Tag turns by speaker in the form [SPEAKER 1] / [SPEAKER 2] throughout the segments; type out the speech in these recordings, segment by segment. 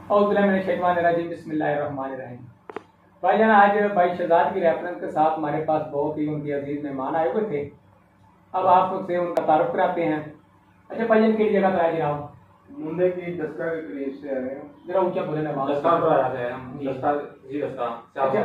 [SPEAKER 1] बिस्मिल्लाहिर्रहमानिर्रहीम। भाईजान, आज भाई शहजाद की रेफरेंस के साथ हमारे पास बहुत ही उनके अजीज मेहमान आए हुए थे। अब आप मुझसे उनका तारुफ कराते हैं। अच्छा भाईजान, किस जगह पर आए जनाब?
[SPEAKER 2] मुंडे की दस्ता के करीब से आ रहे हैं।
[SPEAKER 1] जरा ऊंचा बोले ना।
[SPEAKER 3] दस्ता पर आया थे हम। दस्ता जी दस्ता
[SPEAKER 1] अच्छा,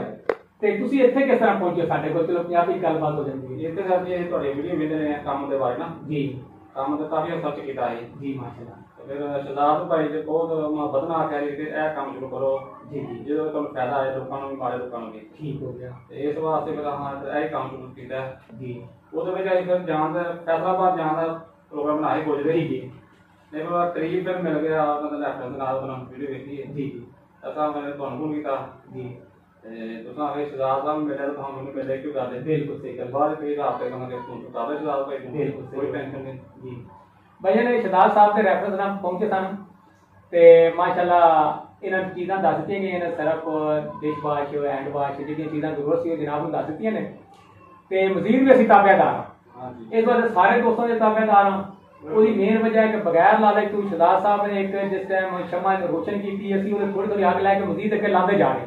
[SPEAKER 1] ਤੇ ਤੁਸੀਂ ਇੱਥੇ ਕਿਸ ਤਰ੍ਹਾਂ ਪਹੁੰਚੇ ਸਾਡੇ ਕੋਲ? ਚਲੋ ਪੰਜਾਬੀ ਗੱਲਬਾਤ ਹੋ ਜਾਂਦੀ ਹੈ।
[SPEAKER 3] ਇੱਥੇ ਸਾਹਿਬ ਜੀ ਤੁਹਾਡੇ ਵੀਡੀਓ ਵੇਖਦੇ ਨੇ ਕੰਮ ਦੇ ਬਾਰੇ ਨਾ
[SPEAKER 1] ਜੀ।
[SPEAKER 3] ਕੰਮ ਤੇ ਕਾਫੀ ਸਰਚ ਕੀਤਾ ਹੈ
[SPEAKER 1] ਜੀ ਮਾਸ਼ਾਅੱਲਾ।
[SPEAKER 3] ਫਿਰ ਸ਼ਹਜ਼ਾਦ ਭਾਈ ਦੇ ਬਹੁਤ ਮੁਹੱਬਤ ਨਾਲ ਕਹਿ ਰਹੇ ਕਿ ਇਹ ਕੰਮ ਸ਼ੁਰੂ ਕਰੋ
[SPEAKER 1] ਜੀ ਜੀ,
[SPEAKER 3] ਜਿਹਦੇ ਵਿੱਚ ਤੁਹਾਨੂੰ ਫਾਇਦਾ ਹੈ, ਲੋਕਾਂ ਨੂੰ ਵੀ ਮਾਰੇ ਲੋਕਾਂ ਨੂੰ ਵੀ।
[SPEAKER 1] ਠੀਕ ਹੋ ਗਿਆ।
[SPEAKER 3] ਤੇ ਇਸ ਵਾਸਤੇ ਫਿਰ ਹਾਂ ਇਹ ਕੰਮ ਸ਼ੁਰੂ ਕੀਤਾ
[SPEAKER 1] ਜੀ।
[SPEAKER 3] ਉਹਦੇ ਵਿੱਚ ਅਸੀਂ ਫਿਰ ਜਾਣ ਦਾ ਫੈਸਲਾਬਾਦ ਜਾਣ ਦਾ ਪ੍ਰੋਗਰਾਮ ਬਣਾਏ ਪੁੱਜਦੇ
[SPEAKER 1] ਜੀ ਜੀ
[SPEAKER 3] ਨਹੀਂ ਫਿਰ ਕਰੀਬ ਫਿਰ ਮਿਲ ਗਿਆ ਉਹਨਾਂ ਦਾ ਲੈਫਟ ਨਾਲ ਉਹਨਾਂ ਵੀਡੀਓ ਵੇਖੀ ਹੈ
[SPEAKER 1] ਜੀ ਜੀ
[SPEAKER 3] ਅਸਾਂ ਮੈਂ ਤੁਹਾਨੂੰ ਫੋਨ ਕੀਤਾ
[SPEAKER 1] ਜੀ।
[SPEAKER 3] ਤੁਸੀਂ ਆਵੇ ਸ਼ਹਜ਼ਾਦ ਸਾਹਿਬ ਮਿਲੇ ਤਾਂ ਤੁਹਾਨੂੰ ਮੈਨੂੰ ਮਿਲੇ ਕਿਉਂ ਕਰਦੇ
[SPEAKER 1] ਬਿਲਕੁਲ ਸਹੀ ਗੱਲ।
[SPEAKER 3] ਬਾਅਦ ਕਈ ਰਾਤ ਤੱਕ ਉਹਨਾਂ ਦੇ ਫੋਨ ਕਰਦੇ ਸ਼ਹਜ਼ਾਦ ਭਾਈ ਨੂੰ
[SPEAKER 1] ਬਿਲਕੁਲ
[SPEAKER 3] ਕੋਈ ਟੈਨਸ਼ਨ ਨਹੀਂ
[SPEAKER 1] ਜੀ। ਭਾਈਆਂ ਨੇ ਸ਼ਹਜ਼ਾਦ ਸਾਹਿਬ ਦੇ ਰੈਫਰੈਂਸ ਨਾਲ ਪਹੁੰਚੇ ਸਨ ਤੇ ਮਾਸ਼ਾਅੱਲਾ ਇਹਨਾਂ ਚੀਜ਼ਾਂ ਦੱਸ ਦਿੱਤੀਆਂ ਗਈਆਂ ਨੇ। Surf, dish wash, hand wash, ਜਿਹੜੀਆਂ ਚੀਜ਼ਾਂ ਜ਼ਰੂਰਤ ਸੀ ਉਹ ਜਨਾਬ ਨੂੰ ਦੱਸ ਦਿੱਤੀਆਂ ਨੇ। ਤੇ ਮਜ਼ੀਦ ਵੀ ਅਸੀਂ ਤਾਬੇਦਾਰ ਹਾਂ। ਇਸ ਵਾਰ ਸਾਰੇ ਦੋਸਤਾਂ ਦੇ ਤਾਬੇਦਾਰ ਹਾਂ। ਉਹਦੀ ਮੇਨ ਵਜ੍ਹਾ ਹੈ ਕਿ ਬਗੈਰ ਲਾਲਚ ਤੋਂ ਸ਼ਹਜ਼ਾਦ ਸਾਹਿਬ ਨੇ ਇੱਕ ਜਿਸ ਟਾਈਮ ਸ਼ਮਾ ਰੋਸ਼ਨ ਕੀਤੀ, ਅਸੀਂ ਉਹਦੇ ਥੋੜੀ ਥੋੜੀ ਅੱਗ ਲੈ ਕੇ ਮਜ਼ੀਦ ਅੱਗੇ ਲਾਉਂਦੇ ਜਾ ਰਹੇ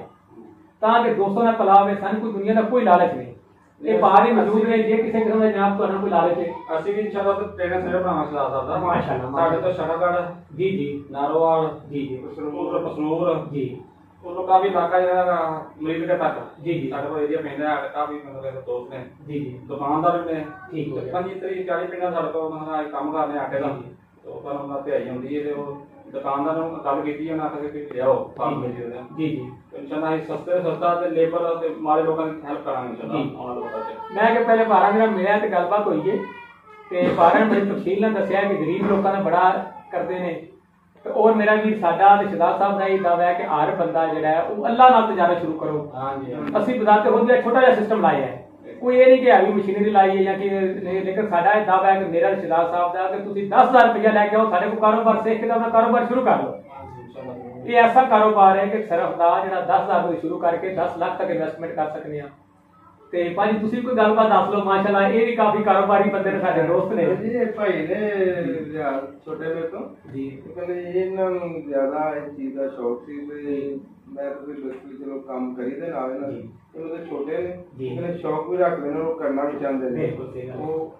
[SPEAKER 1] ਤਾਂ ਕਿ ਦੋਸਤਾਂ ਦਾ ਭਲਾ ਹੋਵੇ। ਸਾਨੂੰ ਕੋਈ ਦੁਨੀਆ ਦਾ ਕੋਈ ਲਾਲਚ ਨਹੀਂ। ਇਹ ਬਾਹਰ ਹੀ ਮੌਜੂਦ ਨੇ। ਜੇ ਕਿਸੇ ਕਿਸਮ ਦਾ ਜਨਾਬ ਤੁਹਾਨੂੰ ਕੋਈ ਲਾਲਚ ਹੈ,
[SPEAKER 3] ਅਸੀਂ ਵੀ ਇਨਸ਼ਾਅੱਲਾ ਟ੍ਰੇਨਰ ਸਿਰ ਬਣਾਵਾਂ ਸ਼ਹਜ਼ਾਦ ਸਾਹਿਬ ਦਾ
[SPEAKER 1] ਮਾਸ਼ਾਅੱਲਾ।
[SPEAKER 3] ਸਾਡੇ ਤੋਂ ਸ਼ਕਰਗੜ੍ਹ
[SPEAKER 1] ਜੀ ਜੀ
[SPEAKER 3] ਨਾਰੋਵਾਲ
[SPEAKER 1] ਜੀ ਜੀ
[SPEAKER 3] ਪਸਨੂਰ
[SPEAKER 1] ਜੀ
[SPEAKER 3] ਉਦੋਂ ਕਾਫੀ ਇਲਾਕਾ ਜਿਹੜਾ ਮਰੀਜ਼ ਕੇ ਤੱਕ
[SPEAKER 1] ਜੀ ਜੀ
[SPEAKER 3] ਸਾਡੇ ਕੋਲ ਏਰੀਆ ਪੈਂਦਾ ਹੈ। ਕਾਫੀ ਮਤਲਬ ਦੋਸਤ ਨੇ
[SPEAKER 1] ਜੀ ਜੀ
[SPEAKER 3] ਦੁਕਾਨਦਾਰ ਵੀ ਨੇ।
[SPEAKER 1] ਠੀਕ ਹੋ ਗਿਆ।
[SPEAKER 3] 25-30-40 ਪਿੰਡਾਂ ਸਾਡੇ ਕੋਲ ਮਤਲਬ ਕੰਮ ਕਰਦੇ ਆਟੇ ਦਾ ਤੇ ਉਹ ਪਰ ਉਹਨਾਂ ਧਿਆਈ ਹੁੰਦੀ ਹੈ ਤੇ ਉਹ ਦੁਕਾਨਦਾਰ ਨੂੰ ਗੱਲ ਕੀਤੀ ਉਹਨਾਂ ਆਖਿਆ ਕਿ ਲਿਆਓ ਕੰਮ ਮਿਲ ਜੂਗਾ।
[SPEAKER 1] ਜੀ ਜੀ
[SPEAKER 3] ਇਨਸ਼ਾਅੱਲਾ ਅਸੀਂ ਸਸਤੇ ਸਸਤਾ ਤੇ ਲੇਬਰ ਤੇ ਮਾਰੇ ਲੋਕਾਂ ਦੀ ਹੈਲਪ ਕਰਾਂਗੇ ਇਨਸ਼ਾਅੱਲਾ
[SPEAKER 1] ਜੀ।
[SPEAKER 3] ਆਉਣ ਵਾਲੇ ਵਕਤ 'ਚ।
[SPEAKER 1] ਮੈਂ ਕਿ ਪਹਿਲੇ ਬਾਰਾਂ ਮੇਰਾ ਮਿਲਿਆ ਤੇ ਗੱਲਬਾਤ ਹੋਈ ਹੈ ਤੇ ਬਾਰਾਂ ਨੇ ਬੜੀ ਤਫਸੀਲ ਨਾਲ ਦੱਸਿਆ ਕਿ ਗਰੀਬ ਲੋਕਾਂ ਦਾ ਬੜਾ ਕਰਦੇ ਨੇ। ਔਰ ਮੇਰਾ ਵੀਰ ਸਾਡਾ ਤੇ ਸ਼ਹਜ਼ਾਦ ਸਾਹਿਬ ਦਾ ਇਹ ਦਾਅਵਾ ਹੈ ਕਿ ਹਰ ਬੰਦਾ ਜਿਹੜਾ ਹੈ ਉਹ ਅੱਲਾਹ ਨਾਲ ਤਜਾਰਤ ਸ਼ੁਰੂ ਕਰੋ।
[SPEAKER 3] ਹਾਂਜੀ
[SPEAKER 1] ਅਸੀਂ ਬਜ਼ਾਤੇ ਖੁਦ ਇੱਕ ਛੋਟਾ ਜਿਹਾ ਸਿਸਟਮ ਲਾਇਆ ਹੈ। ਕੋਈ ਇਹ ਨਹੀਂ ਕਿ ਹੈਵੀ ਮਸ਼ੀਨਰੀ ਲਾਈ ਹੈ ਜਾਂ ਕਿ ਲੇਕਿਨ ਸਾਡਾ ਇਹ ਦਾਅਵਾ ਹੈ ਕਿ ਮੇਰਾ ਸ਼ਹਜ਼ਾਦ ਸਾਹਿਬ ਦਾ ਕਿ ਤੁਸੀਂ 10,000 ਰੁਪਇਆ ਲੈ ਕੇ ਆਓ ਸਾਡੇ ਕੋਲ ਕਾਰੋਬਾਰ ਸਿੱਖ ਕੇ ਆਪਣਾ ਕਾਰੋਬਾਰ ਸ਼ੁਰੂ ਕਰ ਲਓ। ਇਹ ਐਸਾ ਕਾਰੋਬਾਰ ਹੈ ਕਿ ਸਿਰਫ ਦਾ ਜਿਹੜਾ 10,000 ਤੋਂ ਸ਼ੁਰੂ ਕਰਕੇ 10 ਲੱਖ ਤੱਕ ਇਨਵੈਸਟਮੈਂਟ ਕਰ ਸਕਦੇ ਆ। ਤੇ ਭਾਜੀ ਤੁਸੀਂ ਕੋਈ ਗੱਲਬਾਤ ਦੱਸ ਲਓ। ਮਾਸ਼ਾਅੱਲਾ ਇਹ ਵੀ ਕਾਫੀ ਕਾਰੋਬਾਰੀ ਬੰਦੇ ਨੇ, ਸਾਡੇ ਦੋਸਤ ਨੇ
[SPEAKER 2] ਜੀ। ਇਹ ਭਾਈ ਨੇ ਛੋਟੇ ਵੇ ਤੋਂ
[SPEAKER 1] ਜੀ
[SPEAKER 2] ਕਹਿੰਦੇ ਇਹਨਾਂ ਨੂੰ ਜ਼ਿਆਦਾ ਇਸ ਚੀਜ਼ ਦਾ ਸ਼ੌਕ ਸੀ ਤੇ ਮੈਂ ਤਾਂ ਵੀ ਦੱਸੀ ਚਲੋ ਕੰਮ ਕਰੀਦੇ ਨਾਲ ਇਹਨਾਂ ਦੇ। ਉਹਦੇ ਛੋਟੇ ਨੇ ਕਹਿੰਦੇ ਸ਼ੌਕ ਵੀ ਰੱਖਦੇ ਨੇ, ਉਹ ਕਰਨਾ ਵੀ ਚਾਹੁੰਦੇ ਨੇ। ਉਹ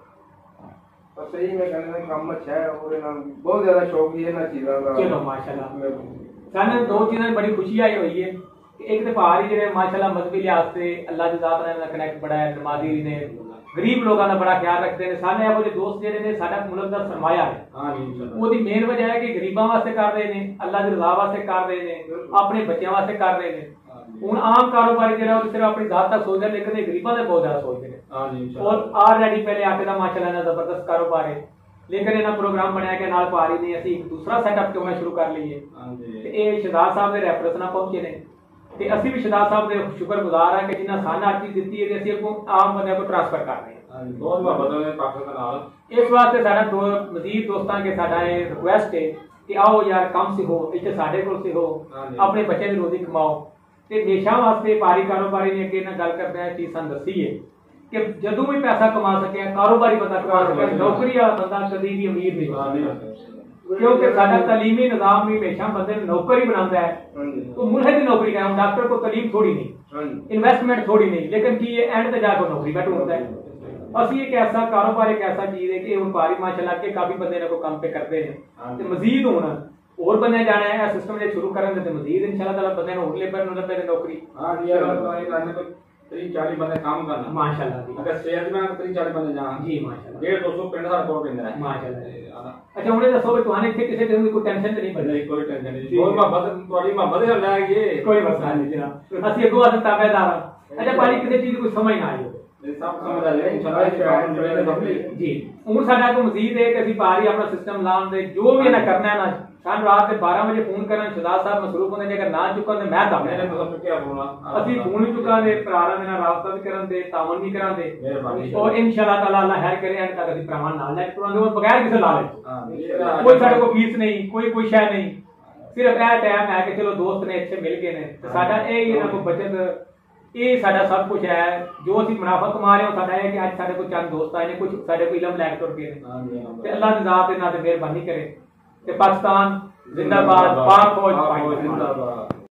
[SPEAKER 2] ਪਰ ਸਹੀ ਮੈਂ ਕਹਿੰਦਾ ਕੰਮ ਅੱਛਾ ਹੈ। ਉਹਦੇ ਨਾਲ ਬਹੁਤ ਜ਼ਿਆਦਾ ਸ਼ੌਕ ਹੀ ਇਹਨਾਂ ਚੀਜ਼ਾਂ ਦਾ।
[SPEAKER 1] ਚਲੋ ਮਾਸ਼ਾਅੱਲਾ ਸਾਨੂੰ ਦੋ ਚੀਜ਼ਾਂ ਦੀ ਬੜੀ ਖੁਸ਼ੀ ਆਈ ਹੋਈ ਹੈ। एक तो पहाड़ी जो माशाल्लाह मजहबी लिहाज से अल्लाह के ज़ात नाल कनेक्ट बड़ा है, नमाजी ने, गरीब लोगों का बड़ा ख्याल रखते हैं। सारे ਇਹੋ ਜਿਹੇ ਦੋਸਤ ਜਿਹੜੇ ਨੇ ਸਾਡਾ ਮੁਲਕ ਦਾ ਸਰਮਾਇਆ ਹੈ। ਉਹਦੀ ਮੇਨ ਵਜ੍ਹਾ ਹੈ ਕਿ ਗਰੀਬਾਂ ਵਾਸਤੇ ਕਰ ਰਹੇ ਨੇ, ਅੱਲਾਹ ਦੀ ਰਜ਼ਾ ਵਾਸਤੇ ਕਰ ਰਹੇ ਨੇ, ਆਪਣੇ ਬੱਚਿਆਂ ਵਾਸਤੇ ਕਰ ਰਹੇ ਨੇ। ਹੁਣ ਆਮ ਕਾਰੋਬਾਰੀ ਜਿਹੜਾ ਉਹ ਸਿਰਫ ਆਪਣੀ ਜ਼ਾਤ ਤੱਕ ਸੋਚਦੇ ਲੇਕਿਨ ਗਰੀਬਾਂ ਦੇ ਬਹੁਤ ਜ਼ਿਆਦਾ ਸੋਚਦੇ ਨੇ। और ऑलरेडी पहले आटे का माशाल्लाह ना जबरदस्त कारोबार है। लेकिन इन्होंने प्रोग्राम बनाया कि नाल पहाड़ी ने ਅਸੀਂ ਇੱਕ ਦੂਸਰਾ ਸੈਟਅਪ ਕਿਉਂ ਨਾ ਸ਼ੁਰੂ ਕਰ ਲਈਏ। ਤੇ ਇਹ ਸ਼ਹਜ਼ਾਦ ਸਾਹਿਬ ਦੇ ਰੈਫਰੈਂਸ ਨਾਲ ਪਹੁੰਚੇ ਨੇ ਤੇ ਅਸੀਂ ਵੀ ਸ਼ਹਜ਼ਾਦ ਸਾਹਿਬ ਦੇ ਸ਼ੁਕਰਗੁਜ਼ਾਰ ਹਾਂ ਕਿ ਜਿਨ੍ਹਾਂ ਸਾਨੂੰ ਆਰਟੀ ਦਿੱਤੀ ਹੈ ਤੇ ਅਸੀਂ ਅੱਗੋਂ ਆਮ ਬੰਦਿਆਂ ਨੂੰ ਟ੍ਰਾਂਸਫਰ ਕਰ ਰਹੇ ਹਾਂ।
[SPEAKER 3] ਬਹੁਤ ਮੁਹੱਬਤ ਹੈ ਪਾਕਿਸਤਾਨ ਨਾਲ।
[SPEAKER 1] ਇਸ ਵਾਸਤੇ ਸਾਡਾ ਮਜ਼ੀਦ ਦੋਸਤਾਂ ਕੇ ਸਾਡਾ ਇਹ ਰਿਕੁਐਸਟ ਹੈ ਕਿ ਆਓ ਯਾਰ ਕੰਮ ਸਿੱਖੋ, ਇੱਥੇ ਸਾਡੇ ਕੋਲ ਸਿੱਖੋ, ਆਪਣੇ ਬੱਚਿਆਂ ਦੀ ਰੋਜ਼ੀ ਕਮਾਓ। ਤੇ ਹਮੇਸ਼ਾ ਵਾਸਤੇ ਪਾਰੀ ਕਾਰੋਬਾਰੀ ਨੇ ਅੱਗੇ ਨਾਲ ਗੱਲ ਕਰਦੇ ਆ ਚੀਜ਼ ਸਾਨੂੰ ਦੱਸੀ ਹੈ कि जदों भी पैसा कमा सके कारोबारी बंदा कमा सके, नौकरी वाला बंदा कभी भी अमीर नहीं। क्योंकि साडा तालीमी निज़ाम भी हमेशा बंदे नौकरी बनाता है। तो मुल्क की नौकरी का डॉक्टर को तालीम थोड़ी नहीं, इन्वेस्टमेंट थोड़ी नहीं, लेकिन की ये एंड तक जाकर नौकरी का ढूंढता है। असि एक ऐसा कारोबार एक ऐसा चीज है कि व्यापारी माशाल्लाह के काफी बंदे ने को काम पे करते हैं ते मजीद होना और बंदे जाने है सिस्टम जे शुरू करेंगे ते मजीद इंशाल्लाह ताला बंदे ने और लेबर नु लबे नौकरी।
[SPEAKER 3] हां यार ये करने को 30-40 बंदे काम करना
[SPEAKER 1] माशाल्लाह जी।
[SPEAKER 3] अगर सेल्समैन 30-40 बंदे जान जी माशाल्लाह 150 पिंड दा रिपोर्ट देंदा है माशाल्लाह।
[SPEAKER 1] अच्छा उन्हें दसो भी तुहाने इत्थे किसी किस्म की कोई टेंशन नहीं बनी?
[SPEAKER 3] कोई टेंशन नहीं, कोई मोहब्बत तुम्हारी मोहब्बत है ले ये
[SPEAKER 1] कोई मसला नहीं जनाब। असि अगो अस ताबेदार। अच्छा पाजी किसी चीज कोई समझ ना आई हो
[SPEAKER 3] सब समझ आ जाए इंशाल्लाह
[SPEAKER 1] जी। हुन साडा को मजीद है कि ਅਸੀਂ ਪਾਰੀ ਆਪਣਾ ਸਿਸਟਮ ਲਾਉਣ ਦੇ ਜੋ ਵੀ ਨਾ ਕਰਨਾ ਹੈ ਨਾ ਸਾਨੂੰ ਰਾਤ ਦੇ 12 ਵਜੇ ਫੋਨ ਕਰਨ ਸ਼ਹਜ਼ਾਦ ਸਾਹਿਬ ਮਸਰੂਫ ਹੁੰਦੇ ਨੇ, ਅਗਰ ਨਾ ਚੁੱਕਣ ਤੇ ਮੈਂ ਦੱਬ
[SPEAKER 3] मैंने तो चुकिया फोन
[SPEAKER 1] ਅਸੀਂ ਫੋਨ ਵੀ ਚੁੱਕਾਂ ਦੇ ਭਰਾਵਾਂ ਦੇ ਨਾਲ ਰਾਬਤਾ ਵੀ ਕਰਨ ਦੇ ਤਾਮਨ ਵੀ ਕਰਾਂ ਦੇ और इंशाल्लाह ताला अल्लाह खैर करे एंड तक ਅਸੀਂ ਭਰਾਵਾਂ ਨਾਲ ਲੈ ਕਰਾਂਗੇ और बगैर ਕਿਸੇ लालच कोई ਸਾਡੇ को फीस नहीं, कोई शय नहीं, सिर्फ ਇਹ ਟਾਈਮ ਹੈ ਕਿ ਚਲੋ ਦੋਸਤ ਨੇ ਇੱਥੇ ਮਿਲ ਗਏ ਨੇ ਤੇ ਸਾਡਾ ਇਹ ਇਹਨਾਂ ਕੋ ਬਚਤ ਇਹ ਸਾਡਾ ਸਭ ਕੁਝ ਹੈ। ਜੋ ਅਸੀਂ ਮੁਨਾਫਾ ਕਮਾ ਰਹੇ ਹਾਂ ਸਾਡਾ ਇਹ ਕਿ ਅੱਜ ਸਾਡੇ ਕੋਲ ਚੰਦ ਦੋਸਤ ਆਏ ਨੇ, ਕੁਝ ਸਾਡੇ ਕੋਲ ਇਲਮ ਲੈ ਕੇ ਟੁਰ ਗਏ ਨੇ ਤੇ ਅੱਲਾਹ ਦੀ ਜ਼ਾਤ ਇਹਨਾਂ ਤੇ ਮਿਹਰਬਾਨੀ ਕਰੇ। ਤੇ ਪਾਕਿस्तान जिंदाबाद, पाक फौज। ਬਿਲਕੁਲ